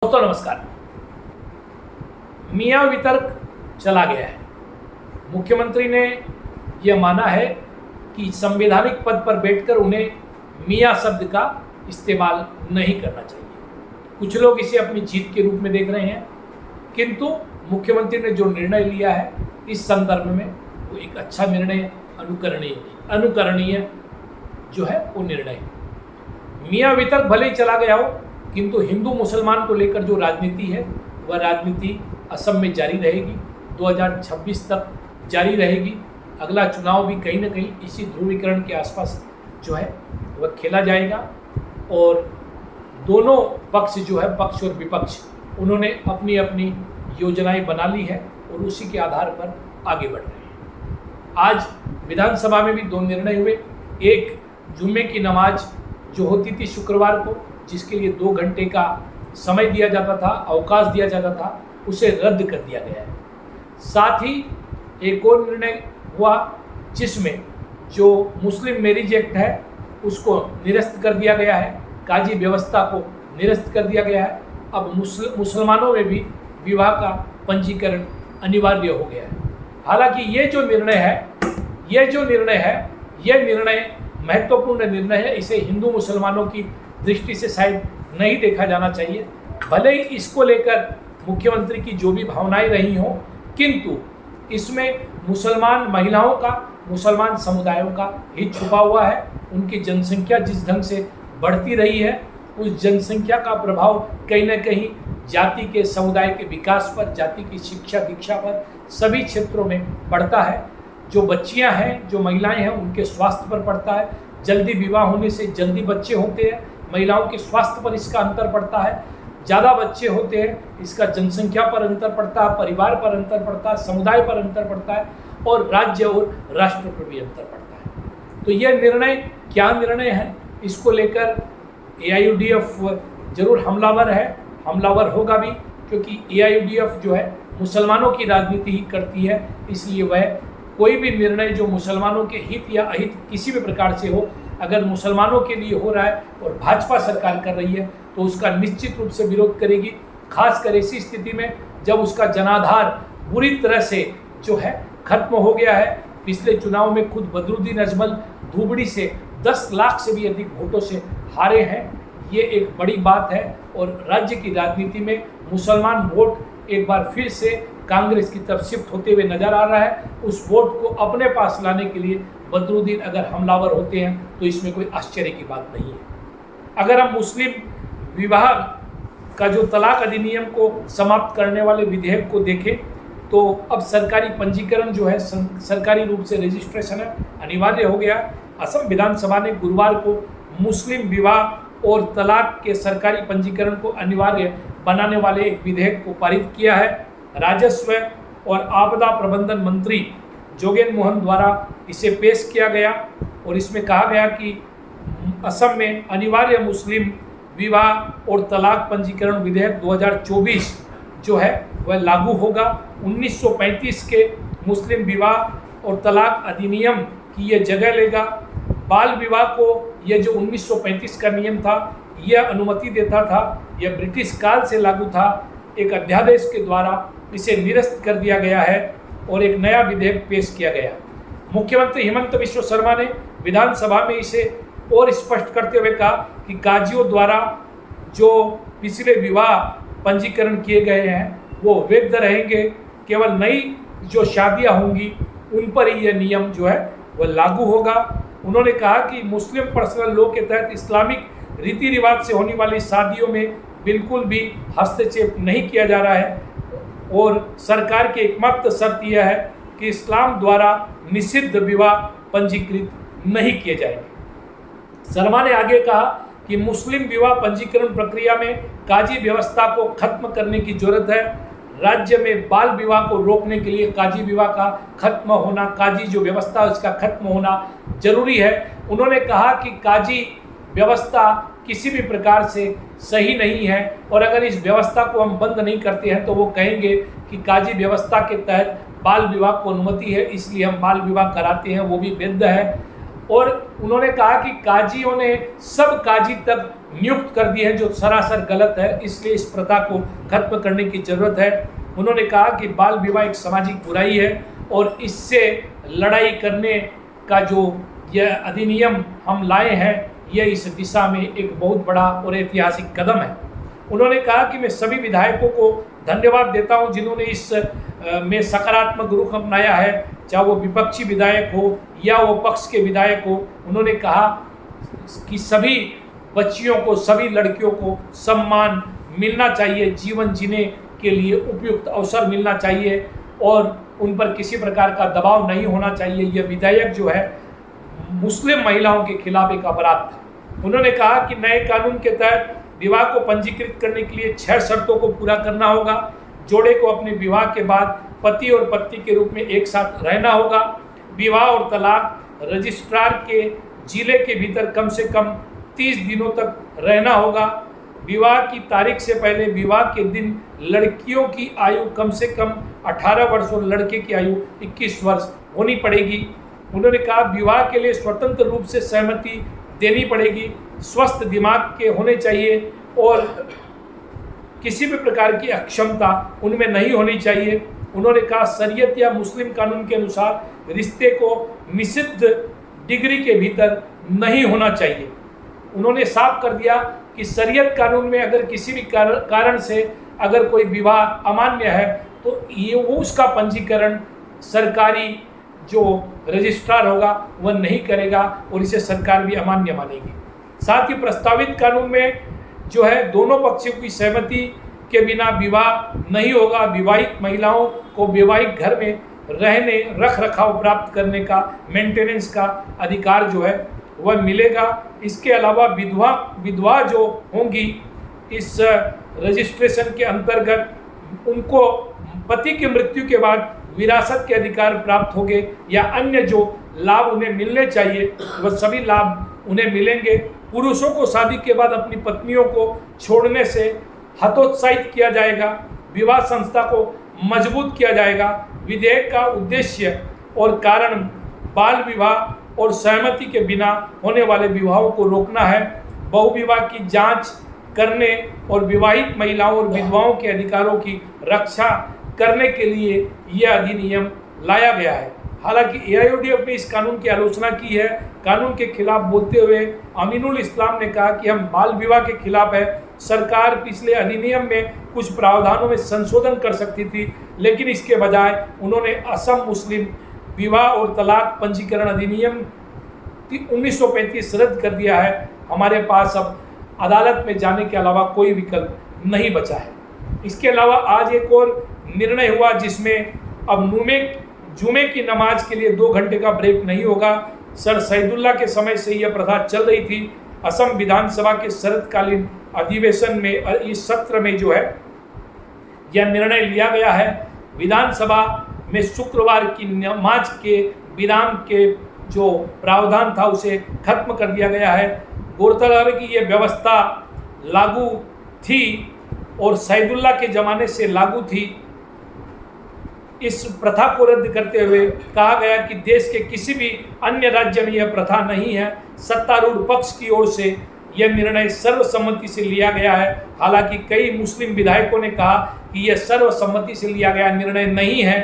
दोस्तों नमस्कार। मियाँ वितर्क चला गया है। मुख्यमंत्री ने यह माना है कि संवैधानिक पद पर बैठकर उन्हें मियाँ शब्द का इस्तेमाल नहीं करना चाहिए। कुछ लोग इसे अपनी जीत के रूप में देख रहे हैं, किंतु मुख्यमंत्री ने जो निर्णय लिया है इस संदर्भ में वो एक अच्छा निर्णय, अनुकरणीय जो है वो निर्णय। मियाँ वितर्क भले ही चला गया हो, किंतु हिंदू मुसलमान को लेकर जो राजनीति है वह राजनीति असम में जारी रहेगी, 2026 तक जारी रहेगी। अगला चुनाव भी कहीं ना कहीं इसी ध्रुवीकरण के आसपास जो है वह खेला जाएगा और दोनों पक्ष जो है, पक्ष और विपक्ष, उन्होंने अपनी अपनी योजनाएं बना ली है और उसी के आधार पर आगे बढ़ रहे हैं। आज विधानसभा में भी दो निर्णय हुए। एक, जुम्मे की नमाज जो होती थी शुक्रवार को, जिसके लिए 2 घंटे का समय दिया जाता था, अवकाश दिया जाता था, उसे रद्द कर दिया गया है। साथ ही एक और निर्णय हुआ जिसमें जो मुस्लिम मैरिज एक्ट है उसको निरस्त कर दिया गया है, काजी व्यवस्था को निरस्त कर दिया गया है। अब मुसलमानों में भी विवाह का पंजीकरण अनिवार्य हो गया है। हालांकि ये जो निर्णय है यह निर्णय महत्वपूर्ण निर्णय है। इसे हिंदू मुसलमानों की दृष्टि से शायद नहीं देखा जाना चाहिए। भले ही इसको लेकर मुख्यमंत्री की जो भी भावनाएं रही हों, किंतु इसमें मुसलमान महिलाओं का, मुसलमान समुदायों का हित छुपा हुआ है। उनकी जनसंख्या जिस ढंग से बढ़ती रही है, उस जनसंख्या का प्रभाव कहीं ना कहीं जाति के, समुदाय के विकास पर, जाति की शिक्षा दीक्षा पर, सभी क्षेत्रों में पड़ता है। जो बच्चियां हैं, जो महिलाएं हैं, उनके स्वास्थ्य पर पड़ता है। जल्दी विवाह होने से जल्दी बच्चे होते हैं, महिलाओं के स्वास्थ्य पर इसका अंतर पड़ता है। ज़्यादा बच्चे होते हैं, इसका जनसंख्या पर अंतर पड़ता है, परिवार पर अंतर पड़ता है, समुदाय पर अंतर पड़ता है और राज्य और राष्ट्र पर भी अंतर पड़ता है। तो यह निर्णय क्या निर्णय है, इसको लेकर AIUDF जरूर हमलावर होगा भी, क्योंकि AIUDF जो है मुसलमानों की राजनीति ही करती है। इसलिए वह कोई भी निर्णय जो मुसलमानों के हित या अहित किसी भी प्रकार से हो, अगर मुसलमानों के लिए हो रहा है और भाजपा सरकार कर रही है तो उसका निश्चित रूप से विरोध करेगी। खासकर ऐसी स्थिति में जब उसका जनाधार बुरी तरह से जो है खत्म हो गया है। पिछले चुनाव में खुद बदरुद्दीन अजमल धुबड़ी से 10 लाख से भी अधिक वोटों से हारे हैं। ये एक बड़ी बात है और राज्य की राजनीति में मुसलमान वोट एक बार फिर से कांग्रेस की तरफ शिफ्ट होते हुए नजर आ रहा है। उस वोट को अपने पास लाने के लिए बदरुद्दीन अगर हमलावर होते हैं तो इसमें कोई आश्चर्य की बात नहीं है। अगर हम मुस्लिम विवाह का जो तलाक अधिनियम को समाप्त करने वाले विधेयक को देखें तो अब सरकारी पंजीकरण जो है, सरकारी रूप से रजिस्ट्रेशन है, अनिवार्य हो गया। असम विधानसभा ने गुरुवार को मुस्लिम विवाह और तलाक के सरकारी पंजीकरण को अनिवार्य बनाने वाले एक विधेयक को पारित किया है। राजस्व और आपदा प्रबंधन मंत्री जोगेन मोहन द्वारा इसे पेश किया गया और इसमें कहा गया कि असम में अनिवार्य मुस्लिम विवाह और तलाक पंजीकरण विधेयक 2024 जो है वह लागू होगा। 1935 के मुस्लिम विवाह और तलाक अधिनियम की यह जगह लेगा। बाल विवाह को यह जो 1935 का नियम था यह अनुमति देता था, यह ब्रिटिश काल से लागू था। एक अध्यादेश के द्वारा इसे निरस्त कर दिया गया है और एक नया विधेयक पेश किया गया। मुख्यमंत्री हिमंत बिश्व शर्मा ने विधानसभा में इसे और स्पष्ट करते हुए कहा कि काजियों द्वारा जो पिछले विवाह पंजीकरण किए गए हैं वो वैध रहेंगे। केवल नई जो शादियां होंगी उन पर ही यह नियम जो है वह लागू होगा। उन्होंने कहा कि मुस्लिम पर्सनल लॉ के तहत इस्लामिक रीति रिवाज से होने वाली शादियों में बिल्कुल भी हस्तक्षेप नहीं किया जा रहा है और सरकार की एकमात्र शर्त यह है कि इस्लाम द्वारा निषिद्ध विवाह पंजीकृत नहीं किए जाएंगे। शर्मा ने आगे कहा कि मुस्लिम विवाह पंजीकरण प्रक्रिया में काजी व्यवस्था को खत्म करने की जरूरत है। राज्य में बाल विवाह को रोकने के लिए काजी विवाह का खत्म होना, काजी जो व्यवस्था है उसका खत्म होना जरूरी है। उन्होंने कहा कि काजी व्यवस्था किसी भी प्रकार से सही नहीं है और अगर इस व्यवस्था को हम बंद नहीं करते हैं तो वो कहेंगे कि काजी व्यवस्था के तहत बाल विवाह को अनुमति है, इसलिए हम बाल विवाह कराते हैं, वो भी वैध है। और उन्होंने कहा कि काजियों ने सब काजी तक नियुक्त कर दिए हैं, जो सरासर गलत है, इसलिए इस प्रथा को खत्म करने की ज़रूरत है। उन्होंने कहा कि बाल विवाह एक सामाजिक बुराई है और इससे लड़ाई करने का जो यह अधिनियम हम लाए हैं, यह इस दिशा में एक बहुत बड़ा और ऐतिहासिक कदम है। उन्होंने कहा कि मैं सभी विधायकों को धन्यवाद देता हूं जिन्होंने इस में सकारात्मक रुख अपनाया है, चाहे वो विपक्षी विधायक हो या वो पक्ष के विधायक हो। उन्होंने कहा कि सभी बच्चियों को, सभी लड़कियों को सम्मान मिलना चाहिए, जीवन जीने के लिए उपयुक्त अवसर मिलना चाहिए और उन पर किसी प्रकार का दबाव नहीं होना चाहिए। यह विधेयक जो है मुस्लिम महिलाओं के खिलाफ एक अपराध था। उन्होंने कहा कि नए कानून के तहत विवाह को पंजीकृत करने के लिए 6 शर्तों को पूरा करना होगा। जोड़े को अपने विवाह के बाद पति और पत्नी के रूप में एक साथ रहना होगा। विवाह और तलाक रजिस्ट्रार के जिले के भीतर कम से कम 30 दिनों तक रहना होगा। विवाह की तारीख से पहले विवाह के दिन लड़कियों की आयु कम से कम 18 वर्ष और लड़के की आयु 21 वर्ष होनी पड़ेगी। उन्होंने कहा विवाह के लिए स्वतंत्र रूप से सहमति देनी पड़ेगी, स्वस्थ दिमाग के होने चाहिए और किसी भी प्रकार की अक्षमता उनमें नहीं होनी चाहिए। उन्होंने कहा शरीयत या मुस्लिम कानून के अनुसार रिश्ते को निषिद्ध डिग्री के भीतर नहीं होना चाहिए। उन्होंने साफ कर दिया कि शरीयत कानून में अगर किसी भी कारण से अगर कोई विवाह अमान्य है तो ये वो उसका पंजीकरण सरकारी जो रजिस्ट्रार होगा वह नहीं करेगा और इसे सरकार भी अमान्य मानेगी। साथ ही प्रस्तावित कानून में जो है दोनों पक्षों की सहमति के बिना विवाह नहीं होगा। विवाहित महिलाओं को वैवाहिक घर में रहने, रख रखाव प्राप्त करने का, मेंटेनेंस का अधिकार जो है वह मिलेगा। इसके अलावा विधवा जो होंगी इस रजिस्ट्रेशन के अंतर्गत उनको पति की मृत्यु के बाद विरासत के अधिकार प्राप्त होंगे या अन्य जो लाभ उन्हें मिलने चाहिए वह सभी लाभ उन्हें मिलेंगे। पुरुषों को शादी के बाद अपनी पत्नियों को छोड़ने से हतोत्साहित किया जाएगा। विवाह संस्था को मजबूत किया जाएगा। विधेयक का उद्देश्य और कारण बाल विवाह और सहमति के बिना होने वाले विवाहों को रोकना है। बहुविवाह की जांच करने और विवाहित महिलाओं और विधवाओं के अधिकारों की रक्षा करने के लिए यह अधिनियम लाया गया है। हालांकि AIODF ने इस कानून की आलोचना की है। कानून के खिलाफ बोलते हुए अमीनुल इस्लाम ने कहा कि हम बाल विवाह के खिलाफ है। सरकार पिछले अधिनियम में कुछ प्रावधानों में संशोधन कर सकती थी, लेकिन इसके बजाय उन्होंने असम मुस्लिम विवाह और तलाक पंजीकरण अधिनियम 1935 रद्द कर दिया है। हमारे पास अब अदालत में जाने के अलावा कोई विकल्प नहीं बचा है। इसके अलावा आज एक और निर्णय हुआ जिसमें अब जुमे की नमाज के लिए 2 घंटे का ब्रेक नहीं होगा। सर सैदुल्ला के समय से यह प्रथा चल रही थी। असम विधानसभा के शरतकालीन अधिवेशन में इस सत्र में जो है यह निर्णय लिया गया है। विधानसभा में शुक्रवार की नमाज के विराम के जो प्रावधान था उसे खत्म कर दिया गया है। गौरतलब है कि यह व्यवस्था लागू थी और सैदुल्ला के ज़माने से लागू थी। इस प्रथा को रद्द करते हुए कहा गया कि देश के किसी भी अन्य राज्य में यह प्रथा नहीं है। सत्तारूढ़ पक्ष की ओर से यह निर्णय सर्वसम्मति से लिया गया है। हालांकि कई मुस्लिम विधायकों ने कहा कि यह सर्वसम्मति से लिया गया निर्णय नहीं है।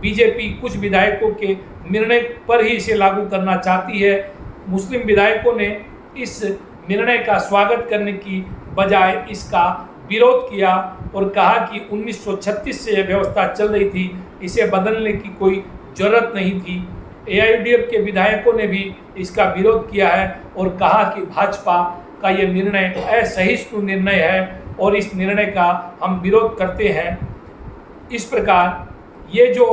बीजेपी कुछ विधायकों के निर्णय पर ही इसे लागू करना चाहती है। मुस्लिम विधायकों ने इस निर्णय का स्वागत करने की बजाय इसका विरोध किया और कहा कि 1936 से यह व्यवस्था चल रही थी, इसे बदलने की कोई जरूरत नहीं थी। AIODF के विधायकों ने भी इसका विरोध किया है और कहा कि भाजपा का यह निर्णय असहिष्णु निर्णय है और इस निर्णय का हम विरोध करते हैं। इस प्रकार ये जो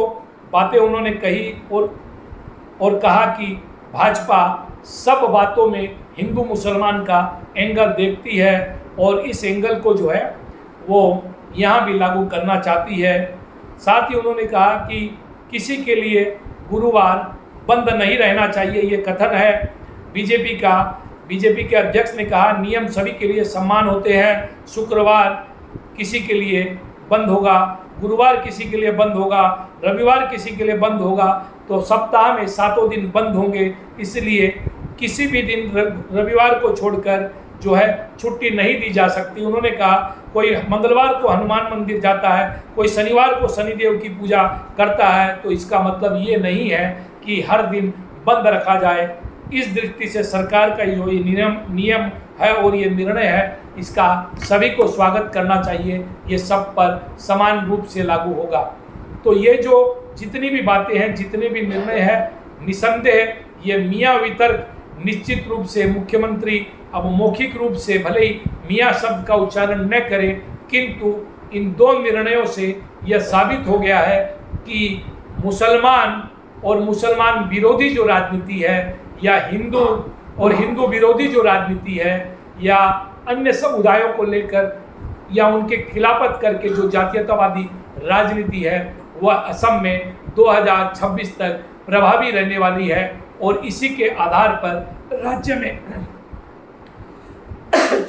बातें उन्होंने कही और कहा कि भाजपा सब बातों में हिंदू मुसलमान का एंगल देखती है और इस एंगल को जो है वो यहाँ भी लागू करना चाहती है। साथ ही उन्होंने कहा कि किसी के लिए गुरुवार बंद नहीं रहना चाहिए, ये कथन है बीजेपी के अध्यक्ष ने कहा नियम सभी के लिए समान होते हैं। शुक्रवार किसी के लिए बंद होगा, गुरुवार किसी के लिए बंद होगा, रविवार किसी के लिए बंद होगा, तो सप्ताह में 7 दिन बंद होंगे। इसलिए किसी भी दिन रविवार को छोड़कर जो है छुट्टी नहीं दी जा सकती। उन्होंने कहा कोई मंगलवार को हनुमान मंदिर जाता है, कोई शनिवार को शनिदेव की पूजा करता है, तो इसका मतलब ये नहीं है कि हर दिन बंद रखा जाए। इस दृष्टि से सरकार का जो ये नियम है और ये निर्णय है, इसका सभी को स्वागत करना चाहिए। ये सब पर समान रूप से लागू होगा। तो ये जो जितनी भी बातें हैं, जितने भी निर्णय हैं, निसंदेह ये मियाँ वितर्क निश्चित रूप से मुख्यमंत्री अब मौखिक रूप से भले ही मियाँ शब्द का उच्चारण न करें, किंतु इन दो निर्णयों से यह साबित हो गया है कि मुसलमान और मुसलमान विरोधी जो राजनीति है, या हिंदू और हिंदू विरोधी जो राजनीति है, या अन्य समुदायों को लेकर या उनके खिलाफत करके जो जातीयतावादी राजनीति है, वह असम में 2026 तक प्रभावी रहने वाली है और इसी के आधार पर राज्य में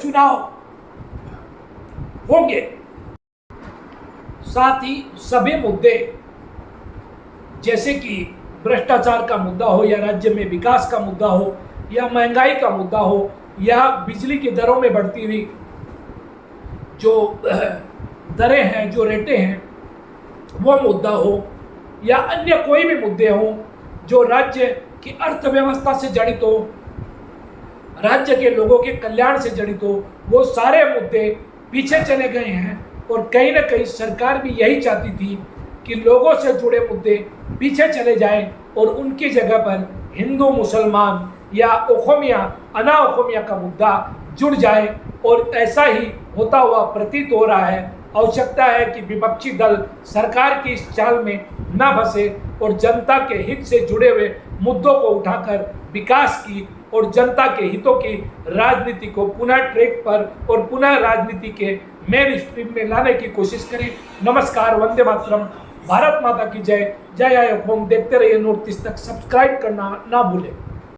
चुनाव होंगे। साथ ही सभी मुद्दे जैसे कि भ्रष्टाचार का मुद्दा हो, या राज्य में विकास का मुद्दा हो, या महंगाई का मुद्दा हो, या बिजली की दरों में बढ़ती हुई जो दरें हैं, जो रेटें हैं, वो मुद्दा हो, या अन्य कोई भी मुद्दे हों जो राज्य की अर्थव्यवस्था से जड़ित हो, राज्य के लोगों के कल्याण से जड़ित हो, वो सारे मुद्दे पीछे चले गए हैं। और कहीं ना कहीं सरकार भी यही चाहती थी कि लोगों से जुड़े मुद्दे पीछे चले जाएं और उनकी जगह पर हिंदू मुसलमान या ओखमिया अनाओखमिया का मुद्दा जुड़ जाए। और ऐसा ही होता हुआ प्रतीत हो रहा है। आवश्यकता है कि विपक्षी दल सरकार की इस चाल में न फंसे और जनता के हित से जुड़े हुए मुद्दों को उठाकर विकास की और जनता के हितों की राजनीति को पुनः ट्रैक पर और पुनः राजनीति के मेन स्ट्रीम में लाने की कोशिश करें। नमस्कार, वंदे मातरम, भारत माता की जय। जय आय होम। देखते रहिए नॉर्थ ईस्ट तक, सब्सक्राइब करना ना भूलें।